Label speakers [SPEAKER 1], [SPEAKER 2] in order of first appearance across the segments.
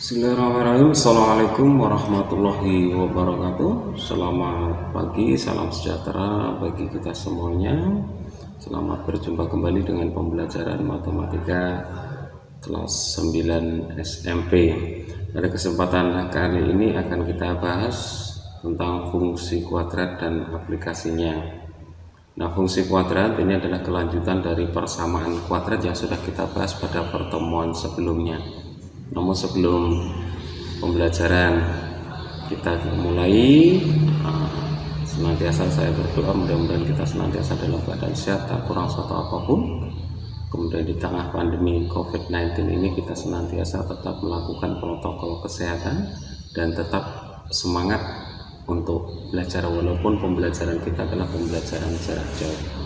[SPEAKER 1] Bismillahirrahmanirrahim. Assalamualaikum warahmatullahi wabarakatuh. Selamat pagi, salam sejahtera bagi kita semuanya. Selamat berjumpa kembali dengan pembelajaran matematika kelas 9 SMP. Pada kesempatan kali ini akan kita bahas tentang fungsi kuadrat dan aplikasinya. Nah, fungsi kuadrat ini adalah kelanjutan dari persamaan kuadrat yang sudah kita bahas pada pertemuan sebelumnya. Namun sebelum pembelajaran kita mulai, senantiasa saya berdoa mudah-mudahan kita senantiasa dalam keadaan sehat, tak kurang suatu apapun. Kemudian di tengah pandemi COVID-19 ini kita senantiasa tetap melakukan protokol kesehatan dan tetap semangat untuk belajar walaupun pembelajaran kita adalah pembelajaran jarak jauh.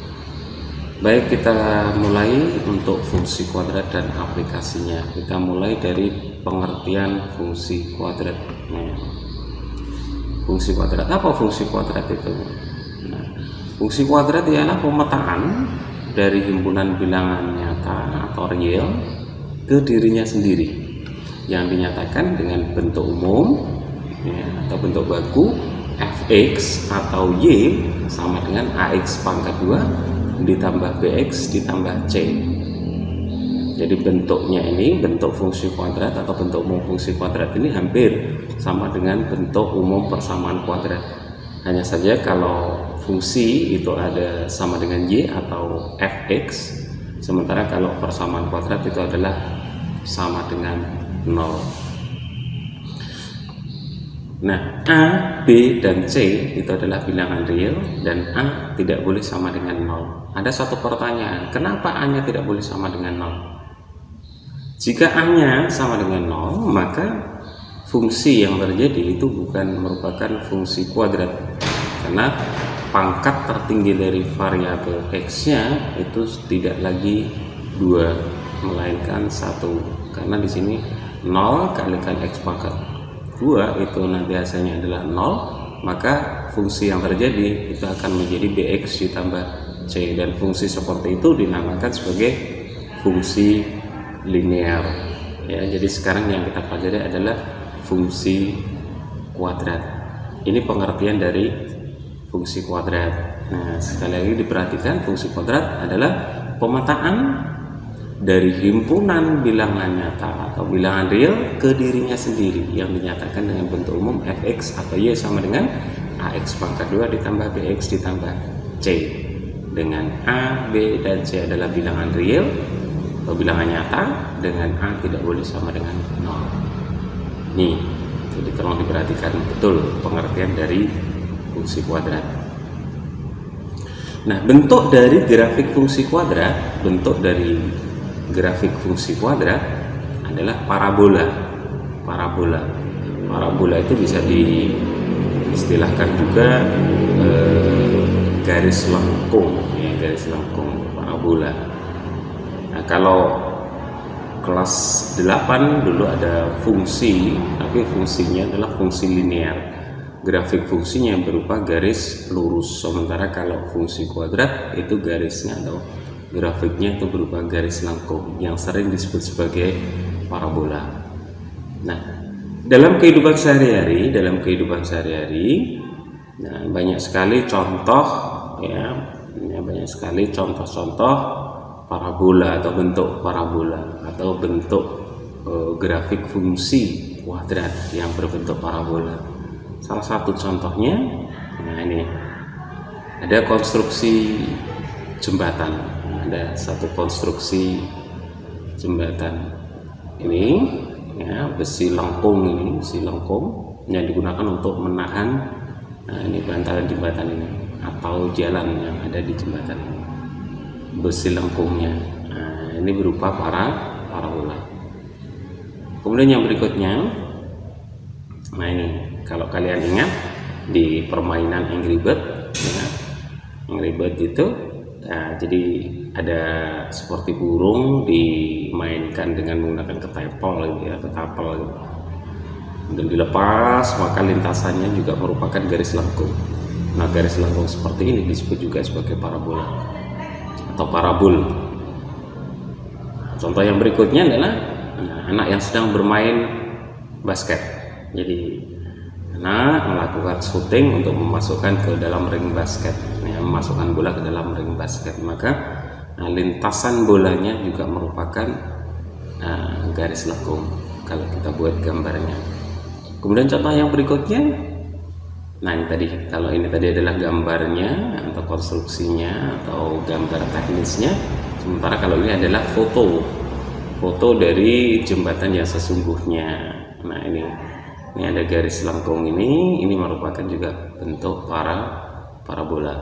[SPEAKER 1] Baik, kita mulai untuk fungsi kuadrat dan aplikasinya. Kita mulai dari pengertian fungsi kuadrat. Nah, fungsi kuadrat, apa fungsi kuadrat itu? Nah, fungsi kuadrat ialah pemetaan dari himpunan bilangan nyata atau real ke dirinya sendiri yang dinyatakan dengan bentuk umum ya, atau bentuk baku fx atau y sama dengan ax pangkat 2 ditambah bx ditambah c. Jadi bentuknya ini, bentuk fungsi kuadrat atau bentuk umum fungsi kuadrat ini hampir sama dengan bentuk umum persamaan kuadrat. Hanya saja kalau fungsi itu ada sama dengan y atau fx, sementara kalau persamaan kuadrat itu adalah sama dengan 0. Nah, A, B, dan C itu adalah bilangan real dan A tidak boleh sama dengan 0. Ada satu pertanyaan, kenapa A-nya tidak boleh sama dengan 0? Jika A-nya sama dengan 0, maka fungsi yang terjadi itu bukan merupakan fungsi kuadrat. Karena pangkat tertinggi dari variabel X-nya itu tidak lagi 2, melainkan 1. Karena di sini 0 kalikan X pangkat 2 itu nanti hasilnya adalah 0, maka fungsi yang terjadi itu akan menjadi bx ditambah c, dan fungsi seperti itu dinamakan sebagai fungsi linear ya. Jadi sekarang yang kita pelajari adalah fungsi kuadrat. Ini pengertian dari fungsi kuadrat. Nah, sekali lagi diperhatikan, fungsi kuadrat adalah pemetaan dari himpunan bilangan nyata atau bilangan real ke dirinya sendiri yang dinyatakan dengan bentuk umum fx atau y sama dengan ax pangkat 2 ditambah bx ditambah c, dengan a, b, dan c adalah bilangan real atau bilangan nyata, dengan a tidak boleh sama dengan 0. Nih, jadi tolong diperhatikan betul pengertian dari fungsi kuadrat. Nah, bentuk dari grafik fungsi kuadrat, grafik fungsi kuadrat adalah parabola. Parabola itu bisa diistilahkan juga garis lengkung ya, garis lengkung parabola. Nah, kalau kelas 8 dulu ada fungsi, tapi fungsinya adalah fungsi linear. Grafik fungsinya berupa garis lurus, sementara kalau fungsi kuadrat itu garisnya atau grafiknya itu berupa garis lengkung yang sering disebut sebagai parabola. Nah, dalam kehidupan sehari-hari, nah, banyak sekali contoh ya, banyak sekali contoh-contoh parabola atau bentuk parabola atau bentuk grafik fungsi kuadrat yang berbentuk parabola. Salah satu contohnya, nah ini ada konstruksi jembatan. Ada satu konstruksi jembatan ini ya, besi lengkung yang digunakan untuk menahan ini bantalan jembatan ini atau jalan yang ada di jembatan ini, besi lengkungnya. Nah, ini berupa parabola. Kemudian yang berikutnya, nah ini Kalau kalian ingat di permainan Angry Bird, ya, Angry Bird itu, nah, jadi ada seperti burung dimainkan dengan menggunakan ketapel gitu ya, ketapel gitu. Dan dilepas, maka lintasannya juga merupakan garis lengkung. Nah, garis lengkung seperti ini disebut juga sebagai parabola atau parabol. Contoh yang berikutnya adalah anak yang sedang bermain basket. Jadi anak melakukan syuting untuk memasukkan ke dalam ring basket, ya, memasukkan bola ke dalam ring basket, maka lintasan bolanya juga merupakan garis lengkung kalau kita buat gambarnya. Kemudian contoh yang berikutnya, nah ini tadi, kalau ini tadi adalah gambarnya atau konstruksinya atau gambar teknisnya, sementara kalau ini adalah foto dari jembatan yang sesungguhnya. Nah ini ada garis lengkung ini merupakan juga bentuk parabola.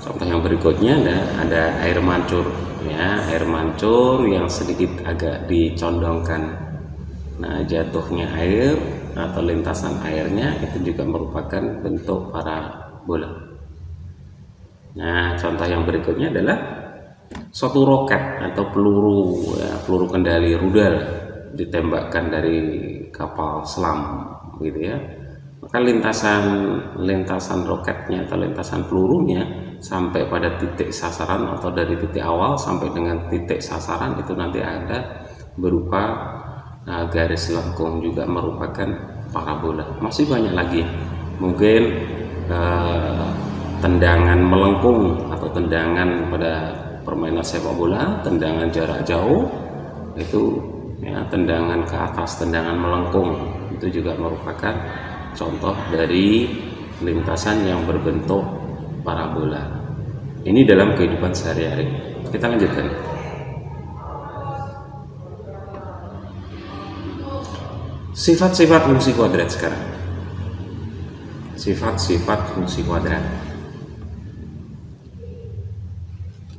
[SPEAKER 1] Contoh yang berikutnya ada air mancur, ya, air mancur yang sedikit agak dicondongkan. Nah, jatuhnya air atau lintasan airnya itu juga merupakan bentuk parabola. Nah, contoh yang berikutnya adalah suatu roket atau peluru, ya, peluru kendali rudal ditembakkan dari kapal selam, gitu ya. Maka lintasan roketnya atau lintasan pelurunya sampai pada titik sasaran atau dari titik awal sampai dengan titik sasaran itu nanti ada berupa garis lengkung, juga merupakan parabola. Masih banyak lagi, mungkin tendangan melengkung atau tendangan pada permainan sepak bola, tendangan jarak jauh itu, ya, tendangan ke atas, tendangan melengkung itu juga merupakan contoh dari lintasan yang berbentuk parabola. Ini dalam kehidupan sehari-hari. Kita lanjutkan. Sifat-sifat fungsi kuadrat sekarang. Sifat-sifat fungsi kuadrat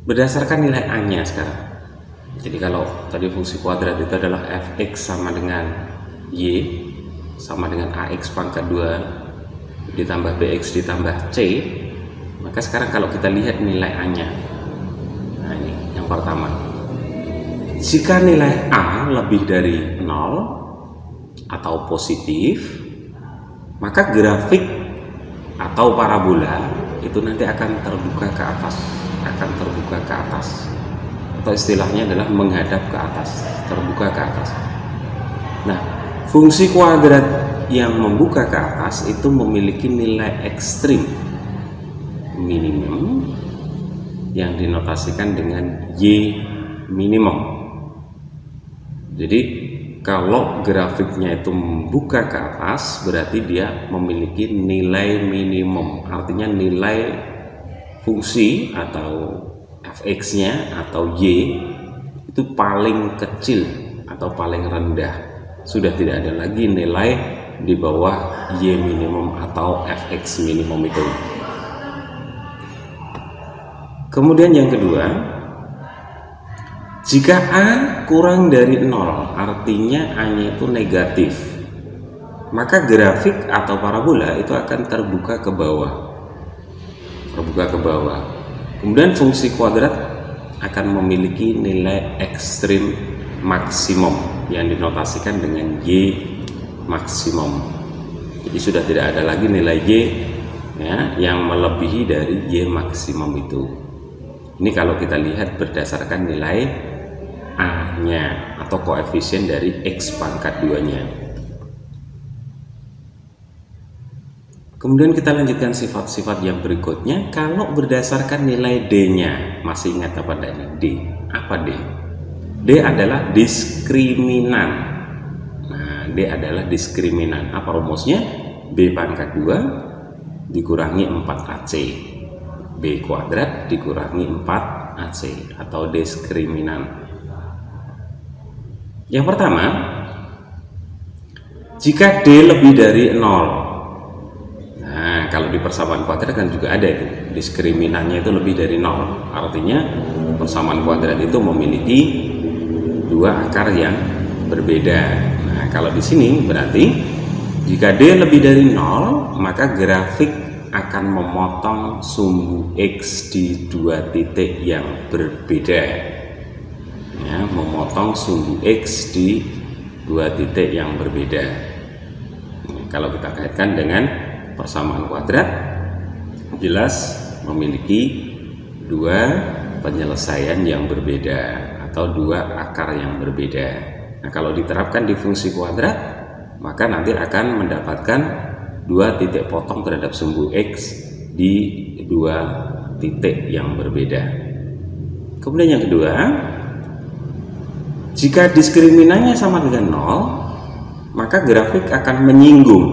[SPEAKER 1] berdasarkan nilai A-nya sekarang. Jadi kalau tadi fungsi kuadrat itu adalah fx sama dengan y sama dengan ax pangkat 2 ditambah bx ditambah c, maka sekarang kalau kita lihat nilai A-nya, nah ini yang pertama, jika nilai A lebih dari 0 atau positif, maka grafik atau parabola itu nanti akan terbuka ke atas, atau istilahnya adalah menghadap ke atas, terbuka ke atas. Nah, fungsi kuadrat yang membuka ke atas itu memiliki nilai ekstrim minimum yang dinotasikan dengan y minimum. Jadi kalau grafiknya itu membuka ke atas, berarti dia memiliki nilai minimum, artinya nilai fungsi atau fx-nya atau y itu paling kecil atau paling rendah, sudah tidak ada lagi nilai di bawah y minimum atau fx minimum itu. Kemudian yang kedua, jika A kurang dari 0, artinya A-nya itu negatif, maka grafik atau parabola itu akan terbuka ke bawah. Kemudian fungsi kuadrat akan memiliki nilai ekstrim maksimum yang dinotasikan dengan y maksimum. Jadi sudah tidak ada lagi nilai y, ya, yang melebihi dari y maksimum itu. Ini kalau kita lihat berdasarkan nilai A-nya atau koefisien dari x pangkat 2-nya. Kemudian kita lanjutkan sifat-sifat yang berikutnya. Kalau berdasarkan nilai D-nya, masih ingat apa ini? D. Apa D? D adalah diskriminan. Nah, D adalah diskriminan. Apa rumusnya? B pangkat 2 dikurangi 4AC. B kuadrat dikurangi 4AC atau diskriminan. Yang pertama, jika D lebih dari 0. Nah, kalau di persamaan kuadrat kan juga ada itu, diskriminannya itu lebih dari 0. Artinya persamaan kuadrat itu memiliki dua akar yang berbeda. Nah, kalau di sini berarti Jika D lebih dari 0, maka grafik akan memotong sumbu X di dua titik yang berbeda. Ya, memotong sumbu X di dua titik yang berbeda. Nah, kalau kita kaitkan dengan persamaan kuadrat, jelas memiliki dua penyelesaian yang berbeda atau dua akar yang berbeda. Nah, kalau diterapkan di fungsi kuadrat, maka nanti akan mendapatkan dua titik potong terhadap sumbu X di dua titik yang berbeda. Kemudian yang kedua, jika diskriminannya sama dengan 0, maka grafik akan menyinggung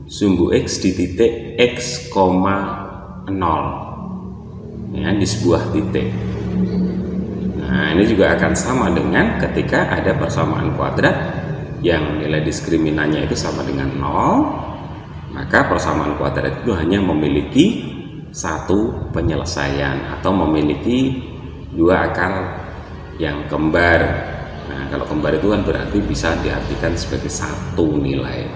[SPEAKER 1] sumbu X di titik X, 0 ya, di sebuah titik. Nah, ini juga akan sama dengan ketika ada persamaan kuadrat yang nilai diskriminannya itu sama dengan 0, maka persamaan kuadrat itu hanya memiliki satu penyelesaian atau memiliki dua akar yang kembar. Nah, kalau kembar itu kan berarti bisa diartikan sebagai satu nilai.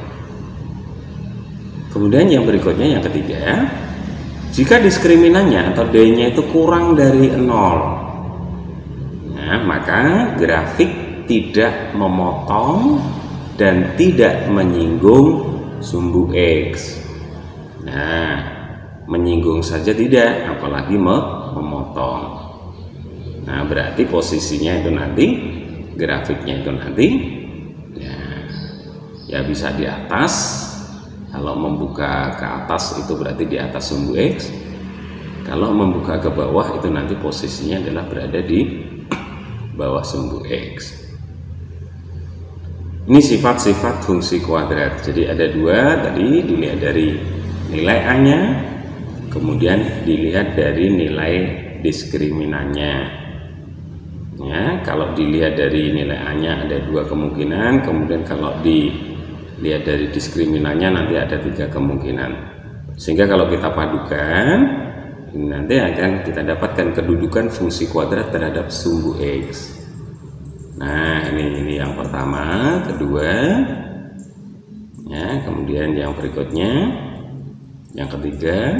[SPEAKER 1] Kemudian yang berikutnya, yang ketiga, jika diskriminannya atau D-nya itu kurang dari 0, nah, maka grafik tidak memotong dan tidak menyinggung sumbu X. Nah, menyinggung saja tidak, apalagi memotong. Nah, berarti posisinya itu nanti, grafiknya itu nanti ya bisa di atas. Kalau membuka ke atas itu berarti di atas sumbu X. Kalau membuka ke bawah itu nanti posisinya adalah berada di bawah sumbu X. Ini sifat-sifat fungsi kuadrat. Jadi ada dua tadi, dilihat dari nilai A-nya, kemudian dilihat dari nilai diskriminannya. Ya, kalau dilihat dari nilai A-nya ada dua kemungkinan, kemudian kalau dilihat dari diskriminannya nanti ada tiga kemungkinan. Sehingga kalau kita padukan, ini nanti akan kita dapatkan kedudukan fungsi kuadrat terhadap sumbu X. Nah, ini yang pertama, kedua, ya, kemudian yang berikutnya, yang ketiga,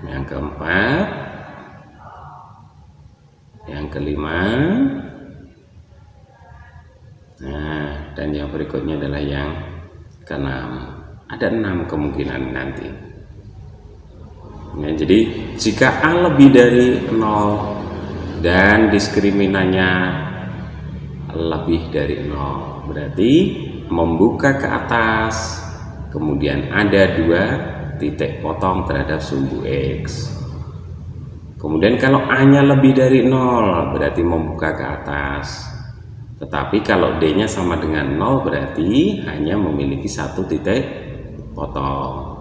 [SPEAKER 1] yang keempat, yang kelima, nah, dan yang berikutnya adalah yang keenam. Ada 6 kemungkinan nanti. Nah, jadi jika A lebih dari 0 dan diskriminannya lebih dari 0, berarti membuka ke atas, kemudian ada dua titik potong terhadap sumbu X. Kemudian kalau A-nya lebih dari 0, berarti membuka ke atas. Tetapi kalau D-nya sama dengan 0, berarti hanya memiliki satu titik potong.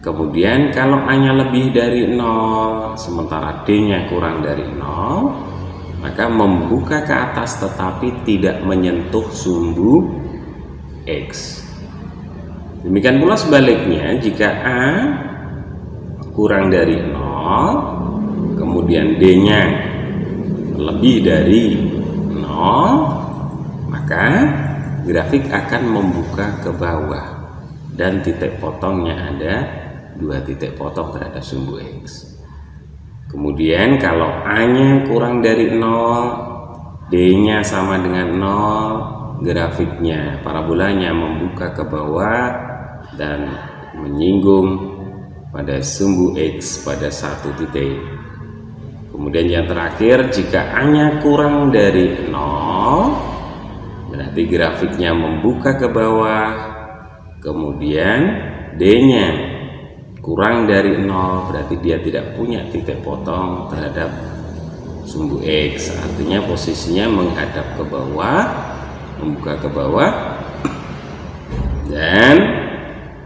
[SPEAKER 1] Kemudian kalau A-nya lebih dari 0 sementara D-nya kurang dari 0, maka membuka ke atas tetapi tidak menyentuh sumbu X. Demikian pula sebaliknya, jika A kurang dari 0 kemudian D-nya lebih dari 0, maka grafik akan membuka ke bawah dan titik potongnya ada dua titik potong terhadap sumbu X. Kemudian kalau A-nya kurang dari 0, D-nya sama dengan 0, grafiknya, parabolanya membuka ke bawah dan menyinggung pada sumbu X pada satu titik. Kemudian yang terakhir, jika A-nya kurang dari 0, berarti grafiknya membuka ke bawah, kemudian D-nya kurang dari 0, berarti dia tidak punya titik potong terhadap sumbu X. Artinya posisinya menghadap ke bawah, membuka ke bawah, dan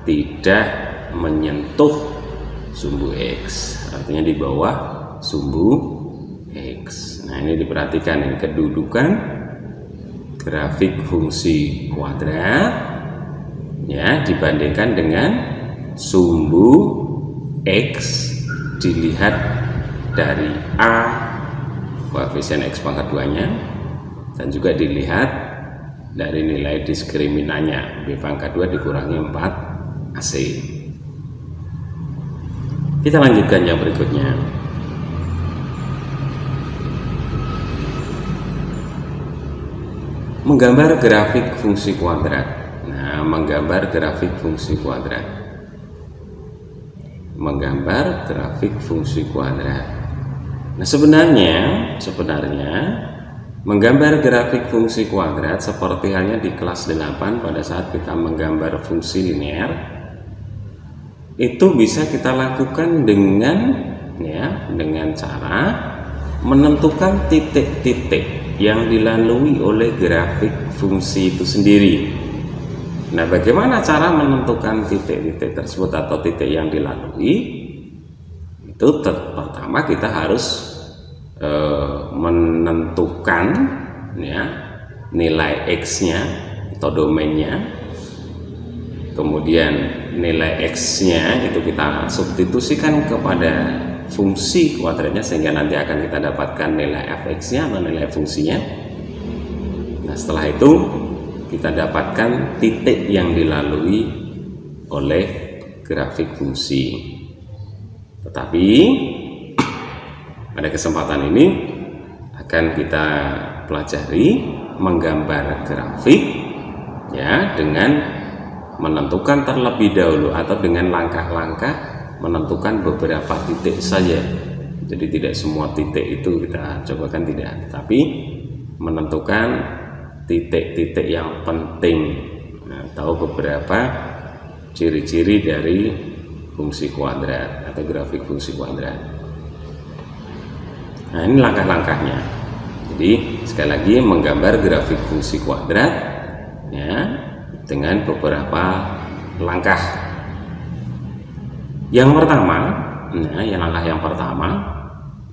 [SPEAKER 1] tidak menyentuh sumbu X. Artinya di bawah sumbu X. Nah, ini diperhatikan, ini kedudukan grafik fungsi kuadrat ya dibandingkan dengan sumbu X dilihat dari A koefisien X pangkat 2 nya dan juga dilihat dari nilai diskriminannya, B pangkat 2 dikurangi 4 AC. Kita lanjutkan yang berikutnya. Menggambar grafik fungsi kuadrat. Nah, menggambar grafik fungsi kuadrat. Menggambar grafik fungsi kuadrat. Nah, sebenarnya menggambar grafik fungsi kuadrat seperti halnya di kelas 8 pada saat kita menggambar fungsi linear, itu bisa kita lakukan dengan cara menentukan titik-titik yang dilalui oleh grafik fungsi itu sendiri. Nah, bagaimana cara menentukan titik-titik tersebut atau titik yang dilalui? Itu pertama kita harus menentukan nilai X-nya atau domainnya. Kemudian nilai X-nya itu kita substitusikan kepada fungsi kuadratnya sehingga nanti akan kita dapatkan nilai fx-nya atau nilai fungsinya. Nah, setelah itu kita dapatkan titik yang dilalui oleh grafik fungsi. Tetapi pada kesempatan ini akan kita pelajari menggambar grafik dengan menentukan terlebih dahulu atau dengan langkah-langkah menentukan beberapa titik saja. Jadi tidak semua titik itu kita cobakan, tidak, tapi menentukan titik-titik yang penting atau beberapa ciri-ciri dari fungsi kuadrat atau grafik fungsi kuadrat. Nah, ini langkah-langkahnya. Jadi sekali lagi menggambar grafik fungsi kuadrat dengan beberapa langkah. Yang pertama, langkah yang pertama,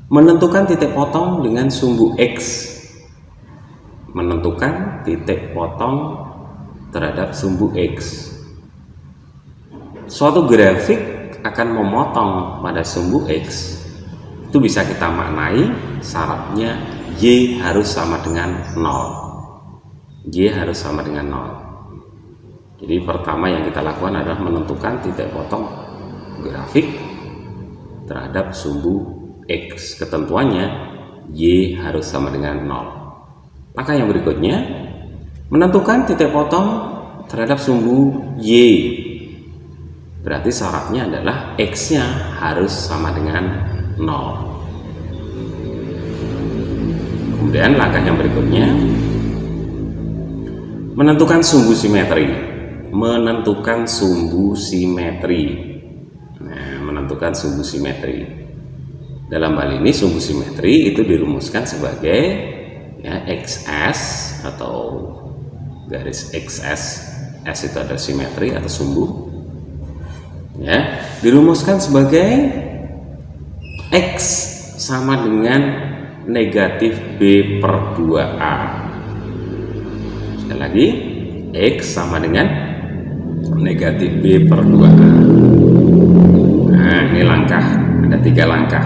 [SPEAKER 1] menentukan titik potong dengan sumbu X. Menentukan titik potong terhadap sumbu X. Suatu grafik akan memotong pada sumbu X. Itu bisa kita maknai syaratnya Y harus sama dengan 0. Y harus sama dengan 0. Jadi pertama yang kita lakukan adalah menentukan titik potong grafik terhadap sumbu X. Ketentuannya Y harus sama dengan 0. Langkah yang berikutnya, menentukan titik potong terhadap sumbu Y. Berarti syaratnya adalah X-nya harus sama dengan 0. Kemudian langkah yang berikutnya, menentukan sumbu simetri. Menentukan sumbu simetri. Menentukan sumbu simetri. Dalam hal ini sumbu simetri itu dirumuskan sebagai XS atau garis XS. S itu adalah simetri atau sumbu. Dirumuskan sebagai X sama dengan negatif B per 2A. Sekali lagi, X sama dengan negatif B per 2A. Nah, ini langkah, ada 3 langkah.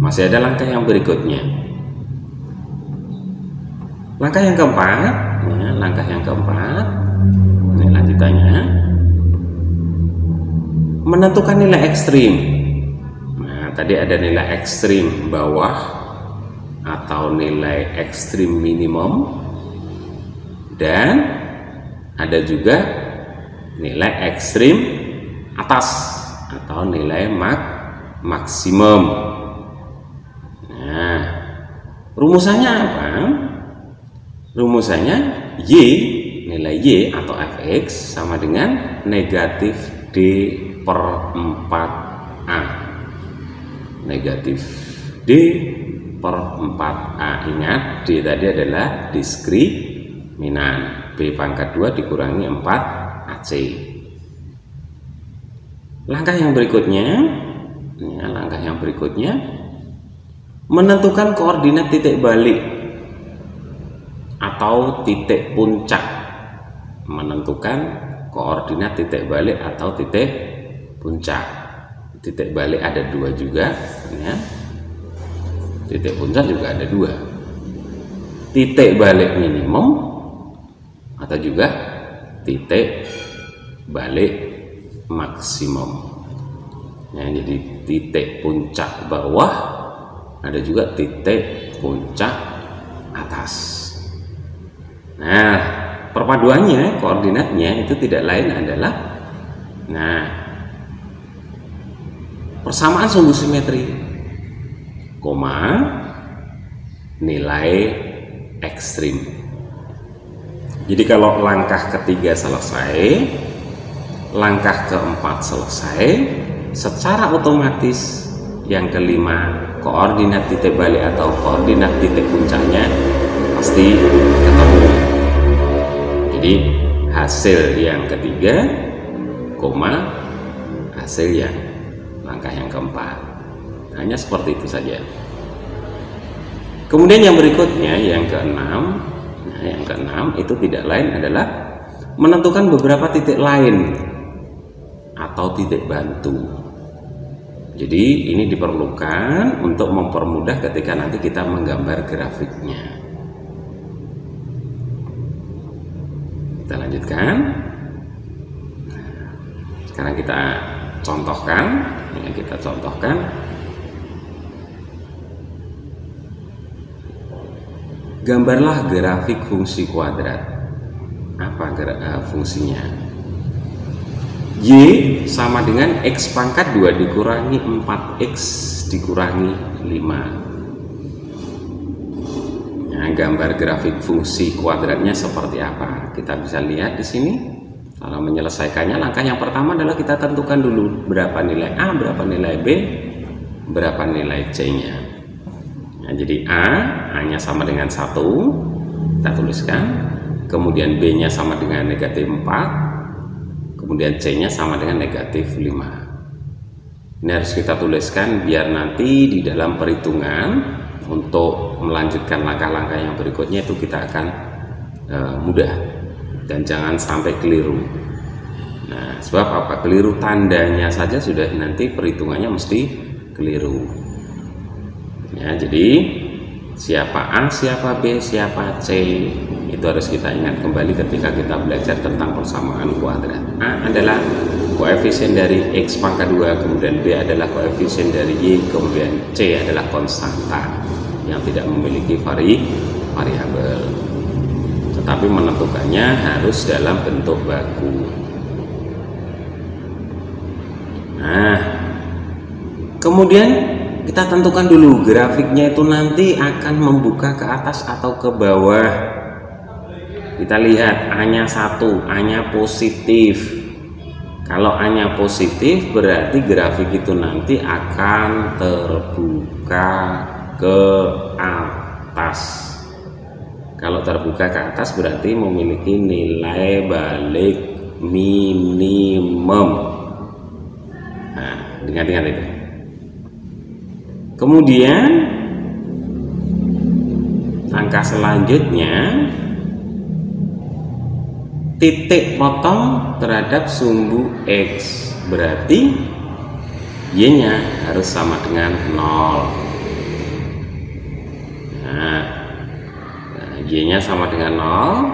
[SPEAKER 1] Masih ada langkah yang berikutnya. Langkah yang keempat, ini lanjutannya, menentukan nilai ekstrim. Nah, tadi ada nilai ekstrim bawah atau nilai ekstrim minimum, dan ada juga nilai ekstrim atas atau nilai maksimum. Nah, rumusannya apa? Rumusannya nilai Y atau fx sama dengan negatif D per 4A. Negatif D per 4A. Ingat, D tadi adalah diskriminan. B pangkat 2 dikurangi 4AC. Langkah yang berikutnya, menentukan koordinat titik balik atau titik puncak. Menentukan koordinat titik balik atau titik puncak. Titik balik ada 2 juga, titik puncak juga ada 2. Titik balik minimum atau juga titik balik maksimum. Nah, jadi titik puncak bawah, ada juga titik puncak atas. Nah, perpaduannya, koordinatnya itu tidak lain adalah persamaan sumbu simetri, nilai ekstrim. Jadi kalau langkah ketiga selesai, langkah keempat selesai, secara otomatis yang kelima, koordinat titik balik atau koordinat titik puncaknya pasti ketemu. Jadi hasil yang ketiga, hasil yang langkah yang keempat. Hanya seperti itu saja. Kemudian yang berikutnya, yang keenam, yang keenam itu tidak lain adalah menentukan beberapa titik lain atau titik bantu. Jadi ini diperlukan untuk mempermudah ketika nanti kita menggambar grafiknya. Kita lanjutkan. Sekarang kita contohkan. Gambarlah grafik fungsi kuadrat. Apa fungsinya? Y sama dengan X pangkat 2 dikurangi 4X dikurangi 5. Nah, gambar grafik fungsi kuadratnya seperti apa? Kita bisa lihat di sini. Cara menyelesaikannya, langkah yang pertama adalah kita tentukan dulu berapa nilai A, berapa nilai B, berapa nilai C-nya. Nah, jadi A-nya sama dengan 1, kita tuliskan. Kemudian B-nya sama dengan negatif 4, kemudian C-nya sama dengan negatif 5. Ini harus kita tuliskan biar nanti di dalam perhitungan untuk melanjutkan langkah-langkah yang berikutnya itu kita akan mudah dan jangan sampai keliru. Nah, sebab apa? Keliru tandanya saja sudah nanti perhitungannya mesti keliru. Ya, jadi siapa A, siapa B, siapa C itu harus kita ingat kembali ketika kita belajar tentang persamaan kuadrat. A adalah koefisien dari X pangkat 2, kemudian B adalah koefisien dari Y, kemudian C adalah konstanta yang tidak memiliki variabel. Tetapi menentukannya harus dalam bentuk baku. Nah, kemudian kita tentukan dulu grafiknya itu nanti akan membuka ke atas atau ke bawah. Kita lihat A-nya 1, A-nya positif. Kalau A-nya positif berarti grafik itu nanti akan terbuka ke atas. Kalau terbuka ke atas berarti memiliki nilai balik minimum. Nah, ingat-ingat itu. Kemudian langkah selanjutnya, titik potong terhadap sumbu X berarti Y-nya harus sama dengan 0. Y-nya sama dengan 0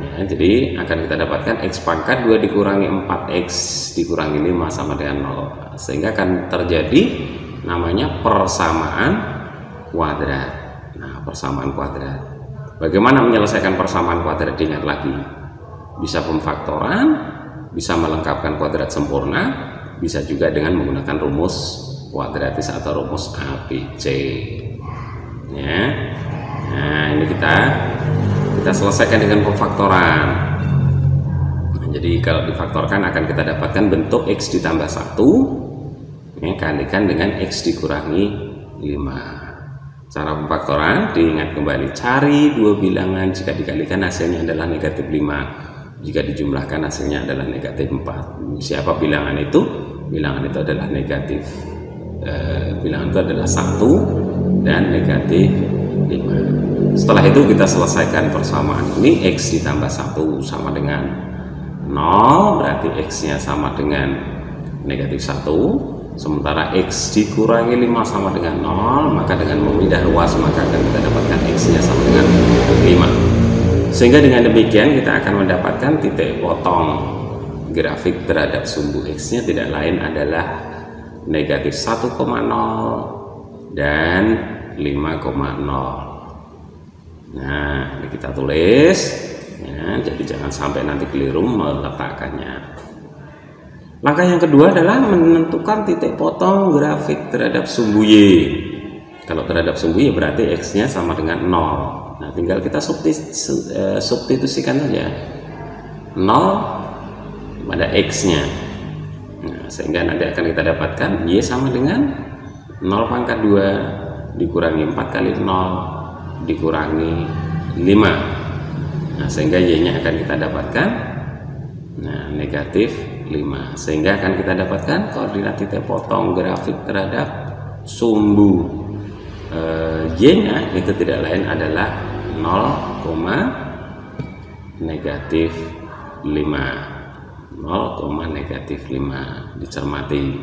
[SPEAKER 1] ya, jadi akan kita dapatkan X pangkat 2 dikurangi 4X dikurangi 5 sama dengan 0, sehingga akan terjadi namanya persamaan kuadrat. Nah, persamaan kuadrat, bagaimana menyelesaikan persamaan kuadrat? Diingat lagi, bisa pemfaktoran, bisa melengkapkan kuadrat sempurna, bisa juga dengan menggunakan rumus kuadratis atau rumus ABC ya. Nah, ini kita selesaikan dengan pemfaktoran. Nah, jadi kalau difaktorkan akan kita dapatkan bentuk X ditambah 1 ya, kalikan dengan X dikurangi 5. Cara pemfaktoran diingat kembali, cari dua bilangan, jika dikalikan hasilnya adalah negatif 5, jika dijumlahkan hasilnya adalah negatif 4. Siapa bilangan itu? Bilangan itu adalah negatif, bilangan itu adalah 1 dan negatif 5. Setelah itu kita selesaikan persamaan ini. X ditambah 1 sama dengan 0, berarti X nya sama dengan negatif 1, sementara X dikurangi 5 sama dengan 0, maka dengan memindah ruas maka akan kita dapatkan X nya sama dengan 5. Sehingga dengan demikian kita akan mendapatkan titik potong grafik terhadap sumbu X-nya tidak lain adalah negatif 1,0 dan 5,0. Nah, ini kita tulis ya, jadi jangan sampai nanti keliru meletakkannya. Langkah yang kedua adalah menentukan titik potong grafik terhadap sumbu Y. Kalau terhadap sumbu Y berarti X-nya sama dengan 0. Nah, tinggal kita substitusikan saja 0 pada X-nya. Nah, sehingga nanti akan kita dapatkan Y sama dengan 0 pangkat 2 dikurangi 4 kali 0 dikurangi 5. Nah, sehingga Y-nya akan kita dapatkan negatif 5. Sehingga akan kita dapatkan koordinat titik potong grafik terhadap sumbu Y-nya itu tidak lain adalah 0, negatif 5. 0, negatif 5. Dicermati.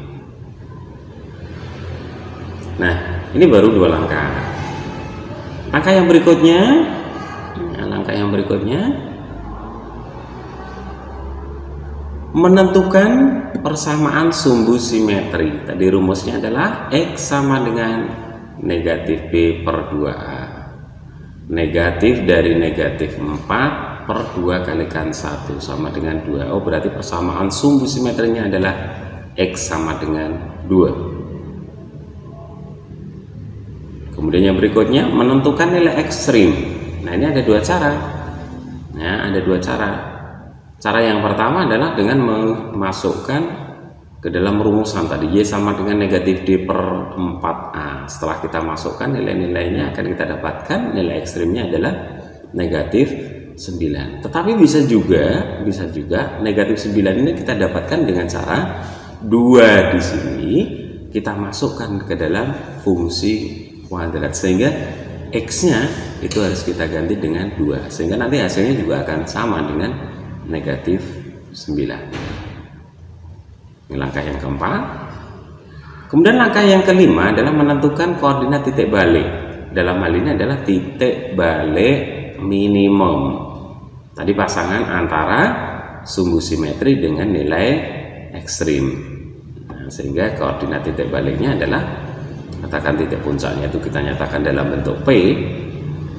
[SPEAKER 1] Nah, ini baru 2 langkah. Langkah yang berikutnya, menentukan persamaan sumbu simetri. Tadi rumusnya adalah X sama dengan negatif B per 2A. Negatif dari negatif 4 per 2 kalikan 1 sama dengan 2. Oh, berarti persamaan sumbu simetrinya adalah X sama dengan 2. Kemudian yang berikutnya menentukan nilai ekstrim. Nah, ini ada 2 cara. Nah, ada 2 cara. Cara yang pertama adalah dengan memasukkan ke dalam rumusan tadi Y sama dengan negatif D per 4A. Setelah kita masukkan nilai-nilainya akan kita dapatkan nilai ekstrimnya adalah negatif 9. Tetapi bisa juga negatif 9 ini kita dapatkan dengan cara 2 di sini kita masukkan ke dalam fungsi kuadrat, sehingga X-nya itu harus kita ganti dengan 2, sehingga nanti hasilnya juga akan sama dengan negatif 9. Ini langkah yang keempat. Kemudian langkah yang kelima adalah menentukan koordinat titik balik. Dalam hal ini adalah titik balik minimum. Tadi pasangan antara sumbu simetri dengan nilai ekstrim. Nah, sehingga koordinat titik baliknya adalah, katakan titik puncaknya itu kita nyatakan dalam bentuk P,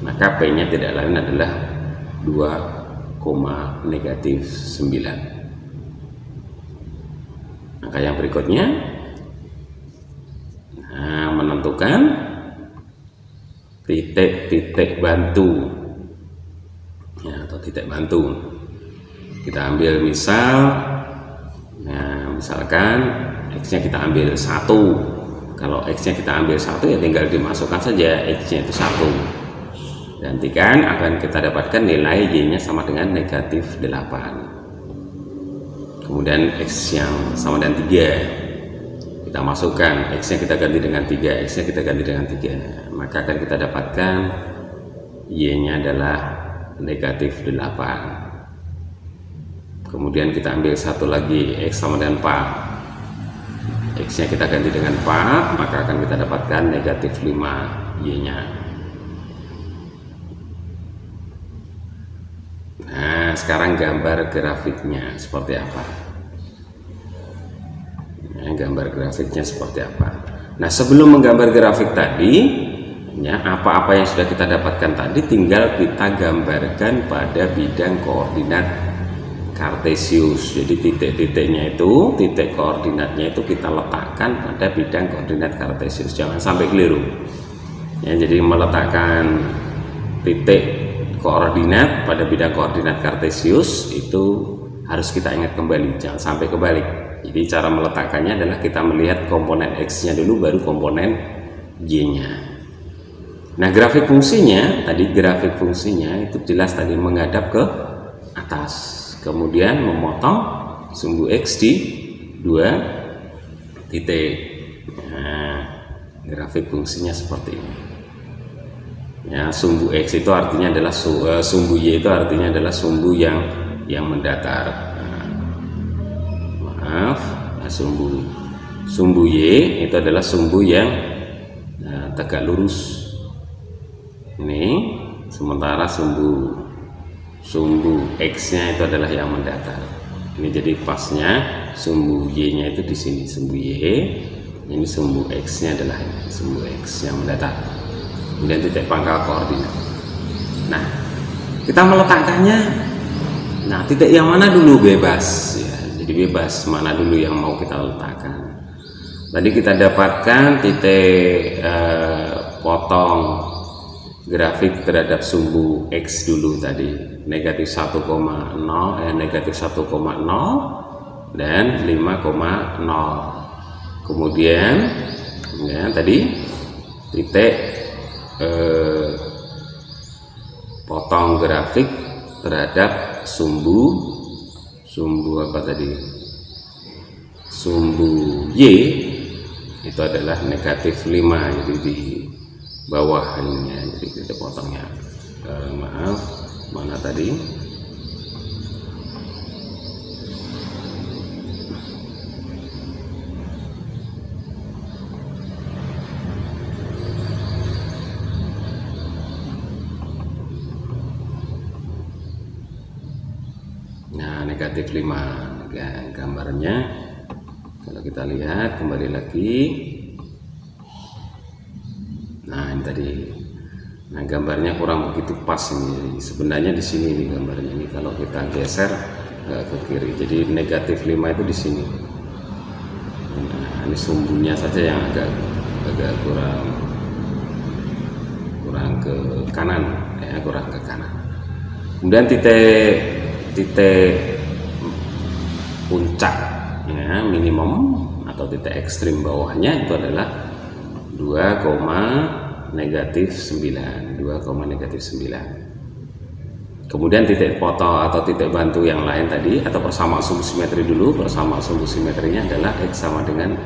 [SPEAKER 1] maka P-nya tidak lain adalah 2, negatif 9. Langkah yang berikutnya, menentukan titik-titik bantu ya, atau titik bantu. Kita ambil misalkan X-nya kita ambil 1. Kalau X-nya kita ambil 1 ya tinggal dimasukkan saja X-nya itu 1. Gantikan, akan kita dapatkan nilai Y-nya sama dengan negatif 8. Kemudian X yang sama dengan 3 kita masukkan, X-nya kita ganti dengan 3, X-nya kita ganti dengan 3. Maka akan kita dapatkan Y-nya adalah negatif 8. Kemudian kita ambil satu lagi, X sama dengan 4. X-nya kita ganti dengan 4, maka akan kita dapatkan negatif 5 Y-nya. Nah, sekarang gambar grafiknya seperti apa? Nah, gambar grafiknya seperti apa? Nah, sebelum menggambar grafik tadi, ya, apa-apa yang sudah kita dapatkan tadi tinggal kita gambarkan pada bidang koordinat Kartesius. Jadi titik-titiknya itu, titik koordinatnya itu kita letakkan pada bidang koordinat Kartesius. Jangan sampai keliru. Ya, jadi meletakkan titik koordinat pada bidang koordinat Kartesius itu harus kita ingat kembali, jangan sampai kebalik. Jadi cara meletakkannya adalah kita melihat komponen X-nya dulu, baru komponen Y-nya. Nah, grafik fungsinya itu jelas tadi menghadap ke atas. Kemudian memotong sumbu X di 2 titik. Nah, grafik fungsinya seperti ini. Ya, sumbu X itu artinya adalah sumbu Y itu artinya adalah sumbu yang mendatar. Sumbu Y itu adalah sumbu yang tegak lurus. Ini sementara sumbu sumbu X-nya itu adalah yang mendatar. Ini jadi pasnya sumbu Y-nya itu di sini, sumbu Y. Ini sumbu X-nya adalah ini, sumbu X yang mendatar. Kemudian titik pangkal koordinat. Nah, kita meletakkannya. Nah, titik yang mana dulu bebas ya. Jadi bebas mana dulu yang mau kita letakkan. Tadi kita dapatkan titik potong grafik terhadap sumbu X dulu tadi, negatif 1,0 negatif 1,0 dan 5,0. Kemudian tadi titik potong grafik terhadap sumbu apa tadi, sumbu Y itu adalah negatif 5. Jadi di bawah ini, jadi titik potongnya maaf, mana tadi, nah negatif 5 gambarnya. Kalau kita lihat kembali lagi, nah ini tadi, nah gambarnya kurang begitu pas ini. Sebenarnya di sini nih gambarnya ini, kalau kita geser ke kiri, jadi negatif 5 itu di sini. Nah ini sumbunya saja yang agak kurang ke kanan ya, kurang ke kanan. Kemudian titik puncak ya, minimum atau titik ekstrim bawahnya itu adalah 2,-9. Kemudian titik potong atau titik bantu yang lain tadi, atau persamaan sumbu simetri dulu. Persamaan sumbu simetrinya adalah X sama dengan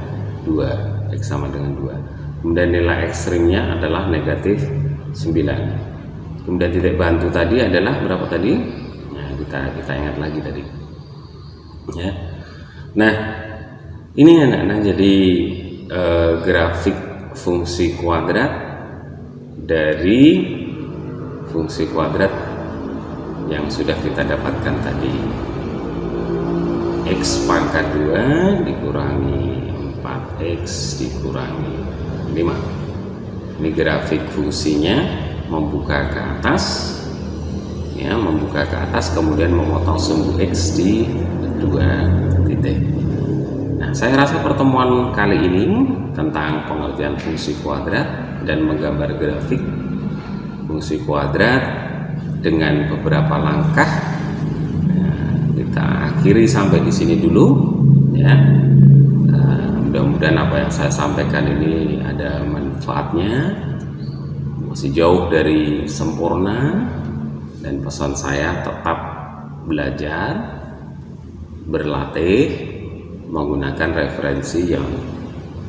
[SPEAKER 1] 2. X sama dengan 2. Kemudian nilai ekstrimnya adalah negatif 9. Kemudian titik bantu tadi adalah berapa tadi? Nah, kita ingat lagi tadi. Ya. Nah, ini anak-anak jadi grafik fungsi kuadrat dari fungsi kuadrat yang sudah kita dapatkan tadi. X pangkat 2 dikurangi 4X dikurangi 5. Ini grafik fungsinya membuka ke atas ya, membuka ke atas, kemudian memotong sumbu X di 2 titik. Nah, saya rasa pertemuan kali ini tentang pengertian fungsi kuadrat dan menggambar grafik fungsi kuadrat dengan beberapa langkah ya, kita akhiri sampai di sini dulu ya. Mudah-mudahan apa yang saya sampaikan ini ada manfaatnya. Masih jauh dari sempurna, dan pesan saya tetap belajar, berlatih menggunakan referensi yang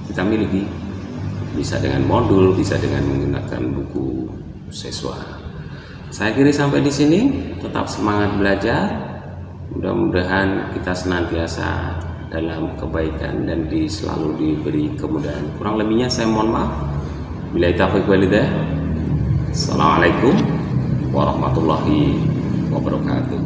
[SPEAKER 1] kita miliki, bisa dengan modul, bisa dengan menggunakan buku siswa. Saya kira sampai di sini, tetap semangat belajar. Mudah-mudahan kita senantiasa dalam kebaikan dan selalu diberi kemudahan. Kurang lebihnya saya mohon maaf. Billahi taufiq wal hidayah. Assalamualaikum warahmatullahi wabarakatuh.